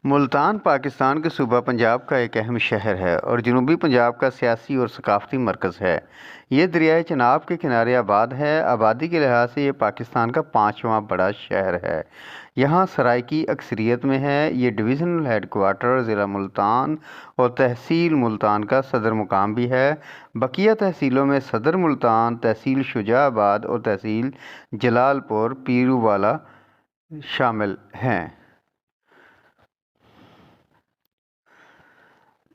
ملتان پاکستان کے صوبہ پنجاب کا ایک اہم شہر ہے اور جنوبی پنجاب کا سیاسی اور ثقافتی مرکز ہے۔ یہ دریائے چناب کے کنارے آباد ہے۔ آبادی کے لحاظ سے یہ پاکستان کا 5واں بڑا شہر ہے۔ یہاں سرائکی اکثریت میں ہے۔ یہ ڈویژنل ہیڈ کوارٹر ضلع ملتان اور تحصیل ملتان کا صدر مقام بھی ہے۔ بقیہ تحصیلوں میں صدر ملتان، تحصیل شجاع آباد اور تحصیل جلال پور پیرووالا شامل ہیں۔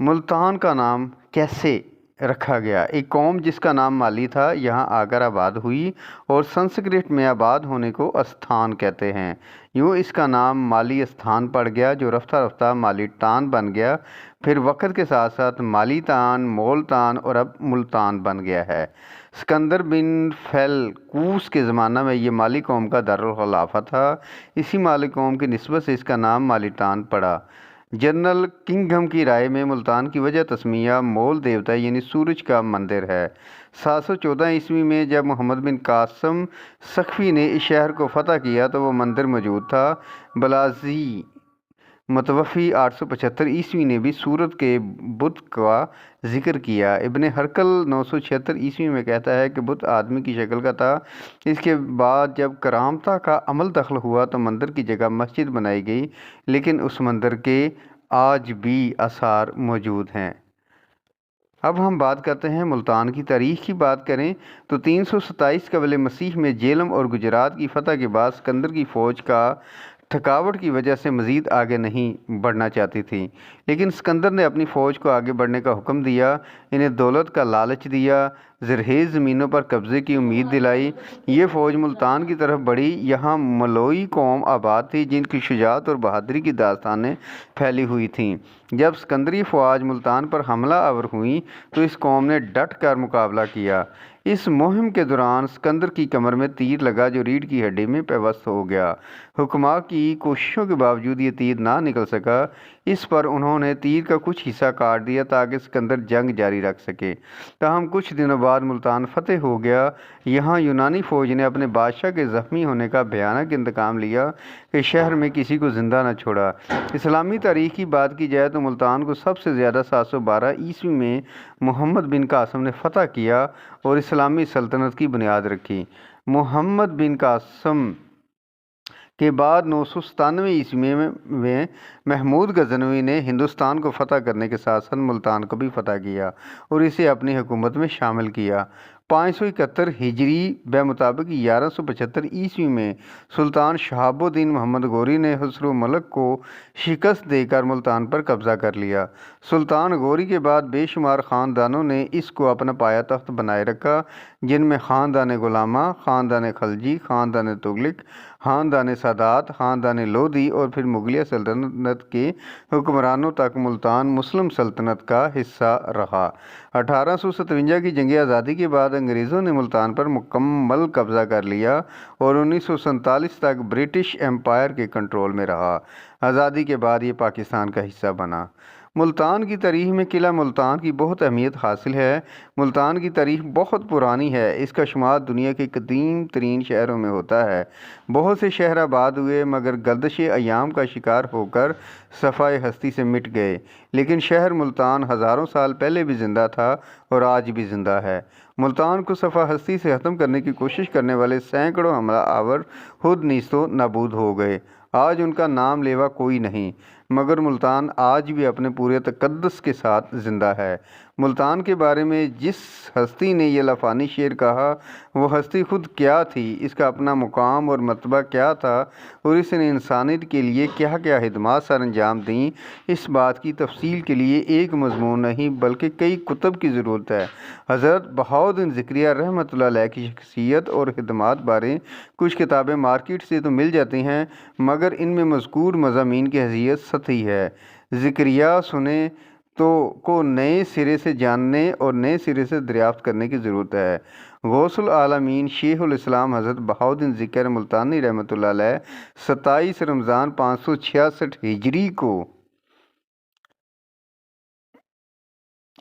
ملتان کا نام کیسے رکھا گیا؟ ایک قوم جس کا نام مالی تھا یہاں آ کر آباد ہوئی اور سنسکرت میں آباد ہونے کو استھان کہتے ہیں۔ یوں اس کا نام مالی استھان پڑ گیا جو رفتہ رفتہ مالی ٹان بن گیا، پھر وقت کے ساتھ ساتھ مالی تان، مولتان اور اب ملتان بن گیا ہے۔ سکندر بن فیل کوس کے زمانہ میں یہ مالی قوم کا دارالخلافہ تھا۔ اسی مالی قوم کی نسبت سے اس کا نام مالی ٹان پڑا۔ جنرل کنگھم کی رائے میں ملتان کی وجہ تسمیہ مول دیوتا یعنی سورج کا مندر ہے۔ 714 عیسوی میں جب محمد بن قاسم سقفی نے اس شہر کو فتح کیا تو وہ مندر موجود تھا۔ بلازی متوفی 875 عیسوی نے بھی سورت کے بت کا ذکر کیا۔ ابن ہرقل 976 عیسوی میں کہتا ہے کہ بت آدمی کی شکل کا تھا۔ اس کے بعد جب کرامتہ کا عمل دخل ہوا تو مندر کی جگہ مسجد بنائی گئی، لیکن اس مندر کے آج بھی آثار موجود ہیں۔ اب ہم بات کرتے ہیں ملتان کی تاریخ کی بات کریں تو 327 قبل مسیح میں جیلم اور گجرات کی فتح کے بعد سکندر کی فوج کا تھکاوٹ کی وجہ سے مزید آگے نہیں بڑھنا چاہتی تھی، لیکن سکندر نے اپنی فوج کو آگے بڑھنے کا حکم دیا، انہیں دولت کا لالچ دیا، زرخیز زمینوں پر قبضے کی امید دلائی۔ یہ فوج ملتان کی طرف بڑھی۔ یہاں ملوئی قوم آباد تھی جن کی شجاعت اور بہادری کی داستانیں پھیلی ہوئی تھیں۔ جب سکندری فوج ملتان پر حملہ آور ہوئی تو اس قوم نے ڈٹ کر مقابلہ کیا۔ اس مہم کے دوران سکندر کی کمر میں تیر لگا جو ریڑھ کی ہڈی میں پیوست ہو گیا۔ حکماء کی کوششوں کے باوجود یہ تیر نہ نکل سکا۔ اس پر انہوں نے تیر کا کچھ حصہ کاٹ دیا تاکہ سکندر جنگ جاری رکھ سکے۔ تاہم کچھ دنوں بعد ملتان فتح ہو گیا۔ یہاں یونانی فوج نے اپنے بادشاہ کے زخمی ہونے کا بھیانک انتقام لیا کہ شہر میں کسی کو زندہ نہ چھوڑا۔ اسلامی تاریخ کی بات کی جائے تو ملتان کو سب سے زیادہ 712 عیسوی میں محمد بن قاسم نے فتح کیا اور اسلامی سلطنت کی بنیاد رکھی۔ محمد بن قاسم کے بعد 997 عیسوی میں محمود غزنوی نے ہندوستان کو فتح کرنے کے ساتھ ساتھ ملتان کو بھی فتح کیا اور اسے اپنی حکومت میں شامل کیا۔ 571 ہجری بمطابق 1175 عیسوی میں سلطان شہاب الدین محمد غوری نے خسرو ملک کو شکست دے کر ملتان پر قبضہ کر لیا۔ سلطان غوری کے بعد بے شمار خاندانوں نے اس کو اپنا پایہ تخت بنائے رکھا، جن میں خاندان غلامہ، خاندان خلجی، خاندان تغلق، خاندان سادات، خاندان لودھی اور پھر مغلیہ سلطنت کے حکمرانوں تک ملتان مسلم سلطنت کا حصہ رہا۔ 1857 کی جنگ آزادی کے بعد انگریزوں نے ملتان پر مکمل قبضہ کر لیا اور 1947 تک برٹش ایمپائر کے کنٹرول میں رہا۔ آزادی کے بعد یہ پاکستان کا حصہ بنا۔ ملتان کی تاریخ میں قلعہ ملتان کی بہت اہمیت حاصل ہے۔ ملتان کی تاریخ بہت پرانی ہے۔ اس کا شمار دنیا کے قدیم ترین شہروں میں ہوتا ہے۔ بہت سے شہر آباد ہوئے مگر گردش ایام کا شکار ہو کر صفحۂ ہستی سے مٹ گئے، لیکن شہر ملتان ہزاروں سال پہلے بھی زندہ تھا اور آج بھی زندہ ہے۔ ملتان کو صفحہ ہستی سے ختم کرنے کی کوشش کرنے والے سینکڑوں حملہ آور خود نیست و نابود ہو گئے۔ آج ان کا نام لیوا کوئی نہیں، مگر ملتان آج بھی اپنے پورے تقدس کے ساتھ زندہ ہے۔ ملتان کے بارے میں جس ہستی نے یہ لافانی شعر کہا وہ ہستی خود کیا تھی، اس کا اپنا مقام اور مرتبہ کیا تھا اور اس نے انسانیت کے لیے کیا کیا خدمات سر انجام دیں، اس بات کی تفصیل کے لیے ایک مضمون نہیں بلکہ کئی کتب کی ضرورت ہے۔ حضرت بہاؤالدین ذکریہ رحمۃ اللہ علیہ کی شخصیت اور خدمات بارے کچھ کتابیں مارکیٹ سے تو مل جاتی ہیں مگر ان میں مذکور مضامین کی حیثیت سطحی ہے۔ ذکریہ سنیں تو کو نئے سرے سے جاننے اور نئے سرے سے دریافت کرنے کی ضرورت ہے۔ غوث العالمین شیخ الاسلام حضرت بہاؤالدین ذکر ملتانی رحمۃ اللہ علیہ 27 رمضان 566 ہجری کو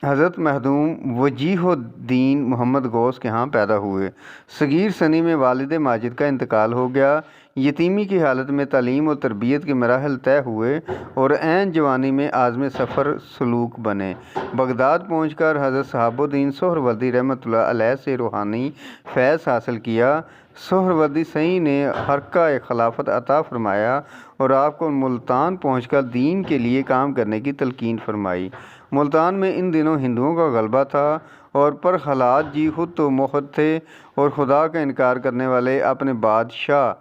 حضرت مخدوم وجیہ الدین محمد غوث کے ہاں پیدا ہوئے۔ صغیر سنی میں والد ماجد کا انتقال ہو گیا۔ یتیمی کی حالت میں تعلیم اور تربیت کے مراحل طے ہوئے اور عین جوانی میں عازم سفر سلوک بنے۔ بغداد پہنچ کر حضرت صحاب الدین سہروردی رحمۃ اللہ علیہ سے روحانی فیض حاصل کیا۔ سہروردی سعی نے حرکہ خلافت عطا فرمایا اور آپ کو ملتان پہنچ کر دین کے لیے کام کرنے کی تلقین فرمائی۔ ملتان میں ان دنوں ہندوؤں کا غلبہ تھا اور پرخلاد جی خود تو موحد تھے اور خدا کا انکار کرنے والے۔ اپنے بادشاہ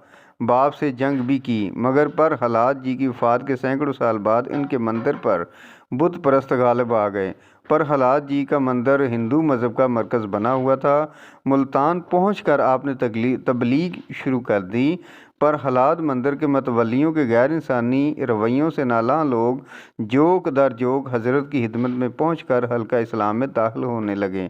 باپ سے جنگ بھی کی، مگر پرخلاد جی کی وفات کے سینکڑوں سال بعد ان کے مندر پر بت پرست غالب آ گئے۔ پرخلاد جی کا مندر ہندو مذہب کا مرکز بنا ہوا تھا۔ ملتان پہنچ کر آپ نے تبلیغ شروع کر دی۔ پرخلاد مندر کے متولیوں کے غیر انسانی رویوں سے نالاں لوگ جوک در جوک حضرت کی خدمت میں پہنچ کر حلقہ اسلام میں داخل ہونے لگے۔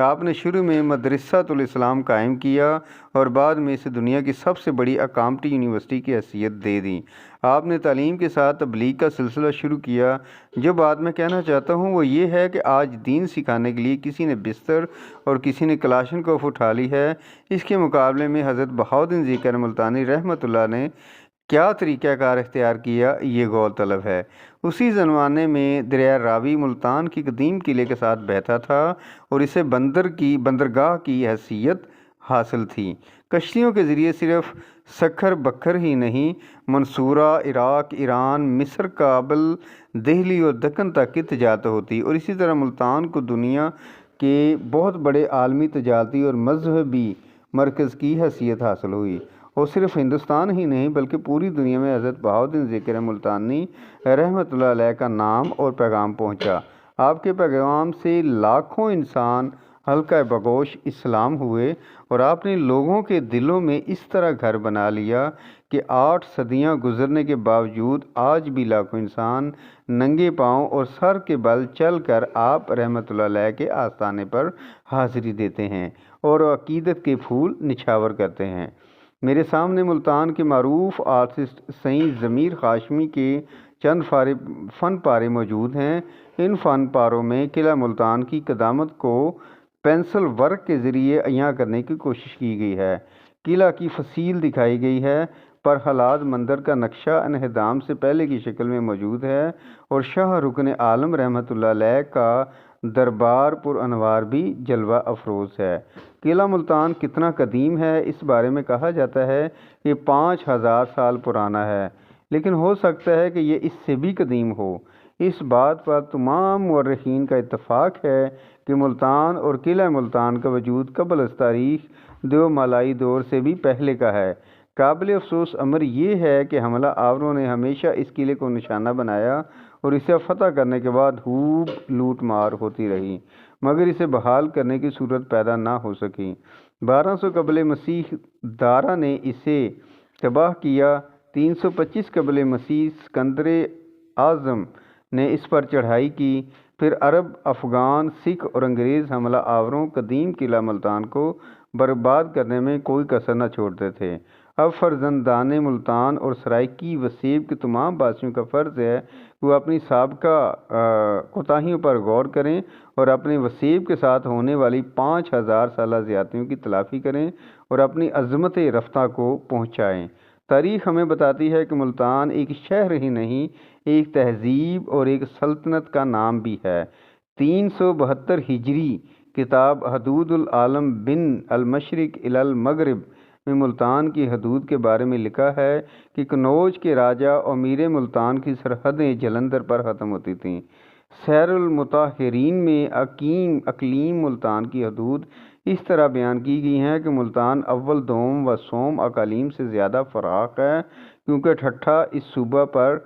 آپ نے شروع میں مدرسۃ الاسلام قائم کیا اور بعد میں اسے دنیا کی سب سے بڑی اکامٹی یونیورسٹی کی حیثیت دے دی۔ آپ نے تعلیم کے ساتھ تبلیغ کا سلسلہ شروع کیا۔ جو بات میں کہنا چاہتا ہوں وہ یہ ہے کہ آج دین سکھانے کے لیے کسی نے بستر اور کسی نے کلاشنکوف اٹھا لی ہے۔ اس کے مقابلے میں حضرت بہاؤالدین ذکر ملتانی رحمۃ اللہ نے کیا طریقہ کار اختیار کیا، یہ غور طلب ہے۔ اسی زمانے میں دریائے راوی ملتان کی قدیم قلعے کے ساتھ بہتا تھا اور اسے بندرگاہ کی حیثیت حاصل تھی۔ کشتیوں کے ذریعے صرف سکھر بکھر ہی نہیں، منصورہ، عراق، ایران، مصر، کابل، دہلی اور دکن تک کی تجارت ہوتی اور اسی طرح ملتان کو دنیا کے بہت بڑے عالمی تجارتی اور مذہبی مرکز کی حیثیت حاصل ہوئی۔ اور صرف ہندوستان ہی نہیں بلکہ پوری دنیا میں حضرت بہاؤالدین ذکر ملتانی رحمۃ اللہ علیہ کا نام اور پیغام پہنچا۔ آپ کے پیغام سے لاکھوں انسان حلقہ بگوش اسلام ہوئے اور آپ نے لوگوں کے دلوں میں اس طرح گھر بنا لیا کہ 8 صدیاں گزرنے کے باوجود آج بھی لاکھوں انسان ننگے پاؤں اور سر کے بل چل کر آپ رحمۃ اللہ علیہ کے آستانے پر حاضری دیتے ہیں اور عقیدت کے پھول نچھاور کرتے ہیں۔ میرے سامنے ملتان کے معروف آرٹسٹ سعید ضمیر ہاشمی کے چند فن پارے موجود ہیں۔ ان فن پاروں میں قلعہ ملتان کی قدامت کو پینسل ورک کے ذریعے عیاں کرنے کی کوشش کی گئی ہے۔ قلعہ کی فصیل دکھائی گئی ہے۔ پرخلاد مندر کا نقشہ انہدام سے پہلے کی شکل میں موجود ہے اور شاہ رکن عالم رحمۃ اللہ علیہ کا دربار پر انوار بھی جلوہ افروز ہے۔ قلعہ ملتان کتنا قدیم ہے، اس بارے میں کہا جاتا ہے کہ 5000 سال پرانا ہے، لیکن ہو سکتا ہے کہ یہ اس سے بھی قدیم ہو۔ اس بات پر تمام مورخین کا اتفاق ہے کہ ملتان اور قلعہ ملتان کا وجود قبل از تاریخ دیومالائی دور سے بھی پہلے کا ہے۔ قابل افسوس امر یہ ہے کہ حملہ آوروں نے ہمیشہ اس قلعے کو نشانہ بنایا اور اسے فتح کرنے کے بعد خوب لوٹ مار ہوتی رہی، مگر اسے بحال کرنے کی صورت پیدا نہ ہو سکی۔ 1200 قبل مسیح دارا نے اسے تباہ کیا۔ 325 قبل مسیح اسکندر اعظم نے اس پر چڑھائی کی۔ پھر عرب، افغان، سکھ اور انگریز حملہ آوروں قدیم قلعہ ملتان کو برباد کرنے میں کوئی کسر نہ چھوڑتے تھے۔ اب فرزندان ملتان اور سرائیکی وسیب کے تمام باسیوں کا فرض ہے کہ وہ اپنی سابقہ کوتاہیوں پر غور کریں اور اپنے وسیب کے ساتھ ہونے والی 5000 سالہ زیادتیوں کی تلافی کریں اور اپنی عظمت رفتہ کو پہنچائیں۔ تاریخ ہمیں بتاتی ہے کہ ملتان ایک شہر ہی نہیں، ایک تہذیب اور ایک سلطنت کا نام بھی ہے۔ 372 ہجری کتاب حدود العالم بن المشرق الی المغرب میں ملتان کی حدود کے بارے میں لکھا ہے کہ قنوج کے راجہ اور میر ملتان کی سرحدیں جلندھر پر ختم ہوتی تھیں۔ سیر المطہرین میں اقلیم ملتان کی حدود اس طرح بیان کی گئی ہیں کہ ملتان اول، دوم و سوم اقالیم سے زیادہ فراخ ہے کیونکہ ٹھٹھا اس صوبہ پر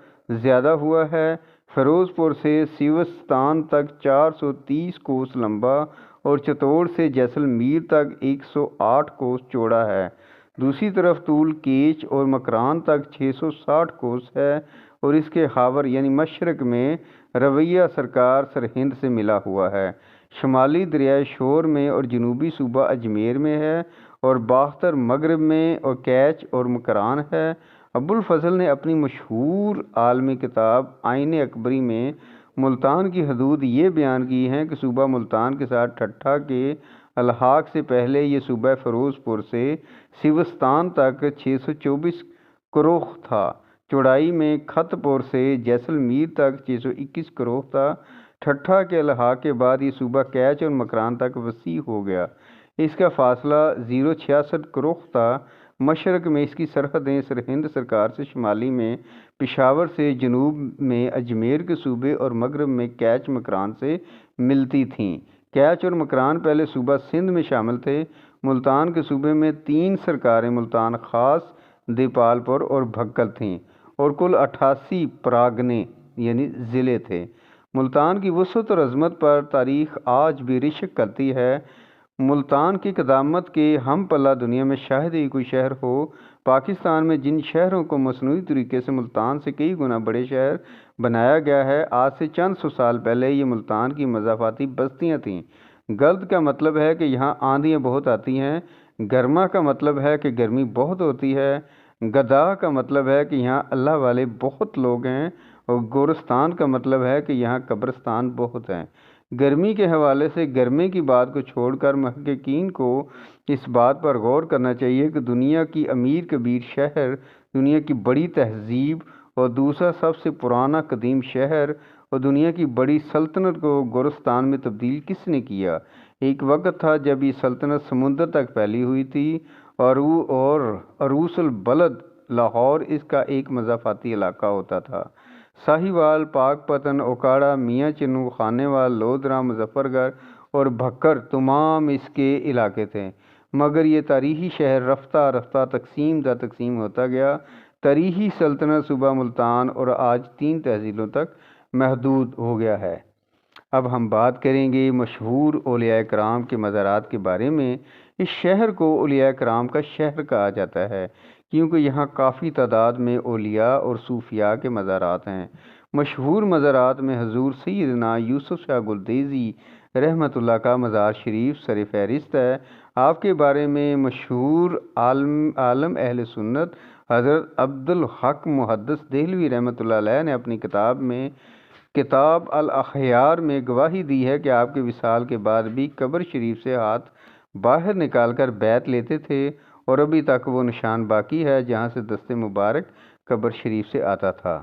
زیادہ ہوا ہے۔ فیروز پور سے سیوستان تک 430 کوس لمبا اور چتور سے جیسلمیر تک 108 کوس چوڑا ہے۔ دوسری طرف طول کیچ اور مکران تک 660 کوس ہے اور اس کے خاور یعنی مشرق میں رویہ سرکار سرہند سے ملا ہوا ہے۔ شمالی دریائے شور میں اور جنوبی صوبہ اجمیر میں ہے اور باختر مغرب میں اور کیچ اور مکران ہے۔ ابوالفضل نے اپنی مشہور عالمی کتاب آئین اکبری میں ملتان کی حدود یہ بیان کی ہیں کہ صوبہ ملتان کے ساتھ ٹھٹھہ کے الحاق سے پہلے یہ صوبہ فیروز پور سے سیوستان تک 624 کروخ تھا۔ چوڑائی میں خط پور سے جیسلمیر تک 621 کروخ تھا۔ ٹھٹھہ کے الحاق کے بعد یہ صوبہ کیچ اور مکران تک وسیع ہو گیا۔ اس کا فاصلہ 066 کروخ تھا۔ مشرق میں اس کی سرحدیں سرہند سرکار سے، شمالی میں پشاور سے، جنوب میں اجمیر کے صوبے اور مغرب میں کیچ مکران سے ملتی تھیں۔ کیچ اور مکران پہلے صوبہ سندھ میں شامل تھے۔ ملتان کے صوبے میں 3 سرکاریں ملتان خاص، دیپال پور اور بھکل تھیں اور کل 88 پراگنیں یعنی ضلع تھے۔ ملتان کی وسعت اور عظمت پر تاریخ آج بھی رشک کرتی ہے۔ ملتان کی قدامت کے ہم پلہ دنیا میں شاید ہی کوئی شہر ہو۔ پاکستان میں جن شہروں کو مصنوعی طریقے سے ملتان سے کئی گنا بڑے شہر بنایا گیا ہے، آج سے چند سو سال پہلے یہ ملتان کی مضافاتی بستیاں تھیں۔ گرد کا مطلب ہے کہ یہاں آندھیاں بہت آتی ہیں۔ گرما کا مطلب ہے کہ گرمی بہت ہوتی ہے۔ گدا کا مطلب ہے کہ یہاں اللہ والے بہت لوگ ہیں، اور گورستان کا مطلب ہے کہ یہاں قبرستان بہت ہیں۔ گرمی کے حوالے سے گرمی کی بات کو چھوڑ کر محققین کو اس بات پر غور کرنا چاہیے کہ دنیا کی امیر کبیر شہر، دنیا کی بڑی تہذیب اور دوسرا سب سے پرانا قدیم شہر اور دنیا کی بڑی سلطنت کو گورستان میں تبدیل کس نے کیا؟ ایک وقت تھا جب یہ سلطنت سمندر تک پھیلی ہوئی تھی اور عروس البلد لاہور اس کا ایک مضافاتی علاقہ ہوتا تھا۔ ساہیوال، پاک پتن، اوکاڑا، میاں چنو، خانیوال، لودھرا، مظفر گڑھ اور بھکر تمام اس کے علاقے تھے، مگر یہ تاریخی شہر رفتہ رفتہ تقسیم در تقسیم ہوتا گیا۔ تاریخی سلطنت صوبہ ملتان اور آج 3 تحصیلوں تک محدود ہو گیا ہے۔ اب ہم بات کریں گے مشہور اولیاء کرام کے مزارات کے بارے میں۔ اس شہر کو اولیاء کرام کا شہر کہا جاتا ہے کیونکہ یہاں کافی تعداد میں اولیاء اور صوفیاء کے مزارات ہیں۔ مشہور مزارات میں حضور سیدنا یوسف شاہ گلدیزی رحمۃ اللہ کا مزار شریف سر فہرست ہے۔ آپ کے بارے میں مشہور عالم اہل سنت حضرت عبدالحق محدث دہلوی رحمۃ اللہ علیہ نے اپنی کتاب الاخیار میں گواہی دی ہے کہ آپ کے وصال کے بعد بھی قبر شریف سے ہاتھ باہر نکال کر بیعت لیتے تھے، اور ابھی تک وہ نشان باقی ہے جہاں سے دست مبارک قبر شریف سے آتا تھا۔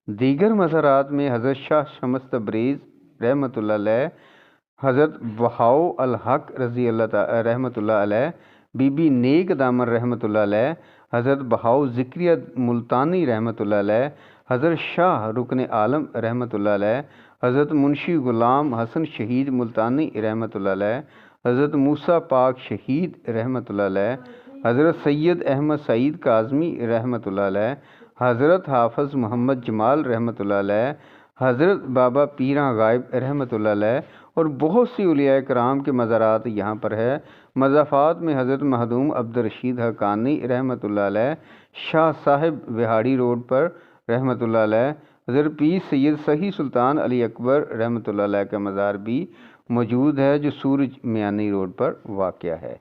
دیگر مزارات میں حضرت شاہ شمس تبریز رحمۃ اللہ علیہ، حضرت بہاؤ الحق رضی اللہ رحمۃ اللہ علیہ، بی بی نیک دامن رحمۃ اللہ علیہ، حضرت بہاؤ ذکریہ ملتانی رحمۃ اللہ علیہ، حضرت شاہ رکن عالم رحمۃ اللہ علیہ، حضرت منشی غلام حسن شہید ملتانی رحمۃ اللہ علیہ، حضرت موسیٰ پاک شہید رحمۃ اللہ علیہ، حضرت سید احمد سعید کاظمی رحمۃ اللہ علیہ، حضرت حافظ محمد جمال رحمۃ اللہ علیہ، حضرت بابا پیراں غائب رحمۃ اللہ علیہ اور بہت سی اولیاء کرام کے مزارات یہاں پر ہے۔ مضافات میں حضرت مخدوم عبدالرشید حقانی رحمۃ اللہ علیہ، شاہ صاحب وہاڑی روڈ پر رحمۃ اللہ علیہ، حضرت پیر سید صحیح سلطان علی اکبر رحمۃ اللہ علیہ کا مزار بھی موجود ہے جو سورج میانی روڈ پر واقع ہے۔